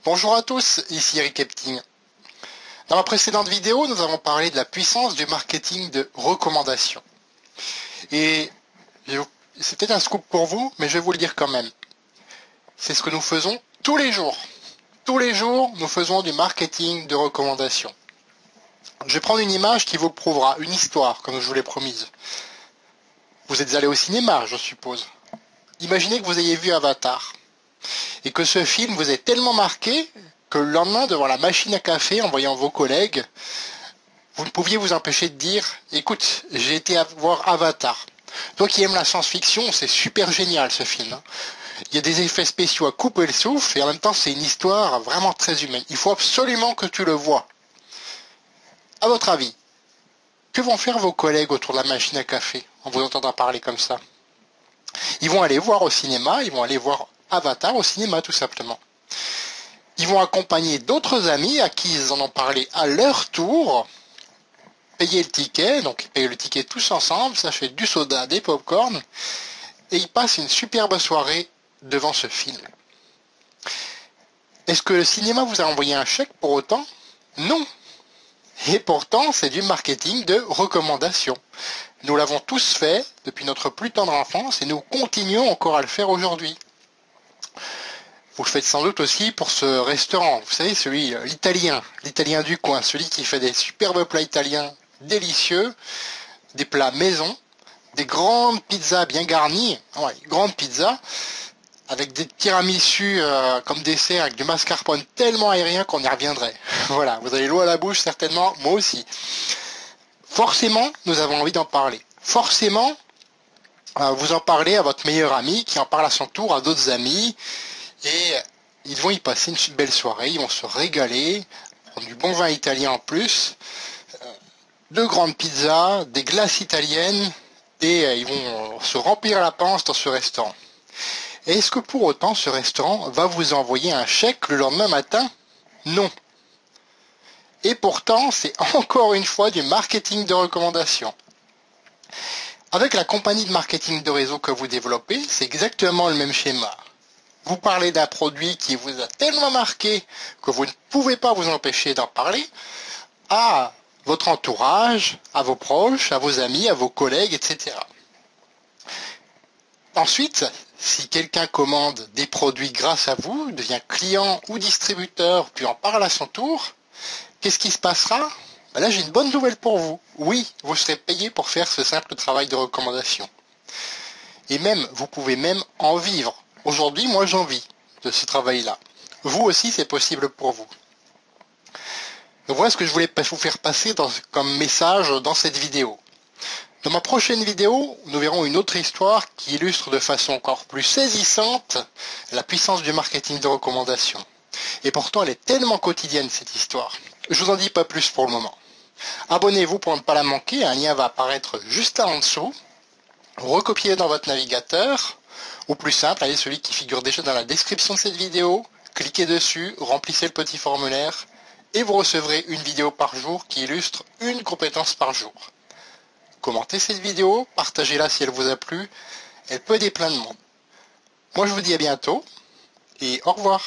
Bonjour à tous, ici Eric Epting. Dans la précédente vidéo, nous avons parlé de la puissance du marketing de recommandation. Et c'est peut-être un scoop pour vous, mais je vais vous le dire quand même. C'est ce que nous faisons tous les jours. Tous les jours, nous faisons du marketing de recommandation. Je vais prendre une image qui vous le prouvera, une histoire, comme je vous l'ai promise. Vous êtes allé au cinéma, je suppose. Imaginez que vous ayez vu Avatar. Et que ce film vous ait tellement marqué que le lendemain, devant la machine à café, en voyant vos collègues, vous ne pouviez vous empêcher de dire « Écoute, j'ai été voir Avatar. » Toi qui aimes la science-fiction, c'est super génial ce film. Hein. Il y a des effets spéciaux à couper le souffle et en même temps c'est une histoire vraiment très humaine. Il faut absolument que tu le vois. À votre avis, que vont faire vos collègues autour de la machine à café en vous entendant parler comme ça? Ils vont aller voir au cinéma, ils vont aller voir Avatar au cinéma tout simplement. Ils vont accompagner d'autres amis à qui ils en ont parlé à leur tour, payer le ticket, donc ils payent le ticket tous ensemble, ça fait du soda, des pop-corn, et ils passent une superbe soirée devant ce film. Est-ce que le cinéma vous a envoyé un chèque pour autant? Non. Et pourtant, c'est du marketing de recommandation. Nous l'avons tous fait depuis notre plus tendre enfance et nous continuons encore à le faire aujourd'hui. Vous le faites sans doute aussi pour ce restaurant, vous savez, l'italien du coin, celui qui fait des superbes plats italiens délicieux, des plats maison, des grandes pizzas bien garnies, grandes pizzas, avec des tiramisu comme dessert, avec du mascarpone tellement aérien qu'on y reviendrait. Voilà, vous avez l'eau à la bouche certainement, moi aussi. Forcément, nous avons envie d'en parler. Forcément, vous en parlez à votre meilleur ami, qui en parle à son tour à d'autres amis, et ils vont y passer une belle soirée, ils vont se régaler, prendre du bon vin italien en plus, de grandes pizzas, des glaces italiennes, et ils vont se remplir la panse dans ce restaurant. Et est-ce que pour autant ce restaurant va vous envoyer un chèque le lendemain matin? Non. Et pourtant, c'est encore une fois du marketing de recommandation. Avec la compagnie de marketing de réseau que vous développez, c'est exactement le même schéma. Vous parlez d'un produit qui vous a tellement marqué que vous ne pouvez pas vous empêcher d'en parler à votre entourage, à vos proches, à vos amis, à vos collègues, etc. Ensuite, si quelqu'un commande des produits grâce à vous, devient client ou distributeur, puis en parle à son tour, qu'est-ce qui se passera? Là, j'ai une bonne nouvelle pour vous. Oui, vous serez payé pour faire ce simple travail de recommandation. Et même, vous pouvez même en vivre. Aujourd'hui, moi, j'en vis de ce travail-là. Vous aussi, c'est possible pour vous. Donc voilà ce que je voulais vous faire passer comme message dans cette vidéo. Dans ma prochaine vidéo, nous verrons une autre histoire qui illustre de façon encore plus saisissante la puissance du marketing de recommandation. Et pourtant, elle est tellement quotidienne, cette histoire. Je vous en dis pas plus pour le moment. Abonnez-vous pour ne pas la manquer, un lien va apparaître juste là en dessous. Recopiez-le dans votre navigateur, ou plus simple, allez celui qui figure déjà dans la description de cette vidéo, cliquez dessus, remplissez le petit formulaire, et vous recevrez une vidéo par jour qui illustre une compétence par jour. Commentez cette vidéo, partagez-la si elle vous a plu, elle peut aider plein de monde. Moi je vous dis à bientôt, et au revoir.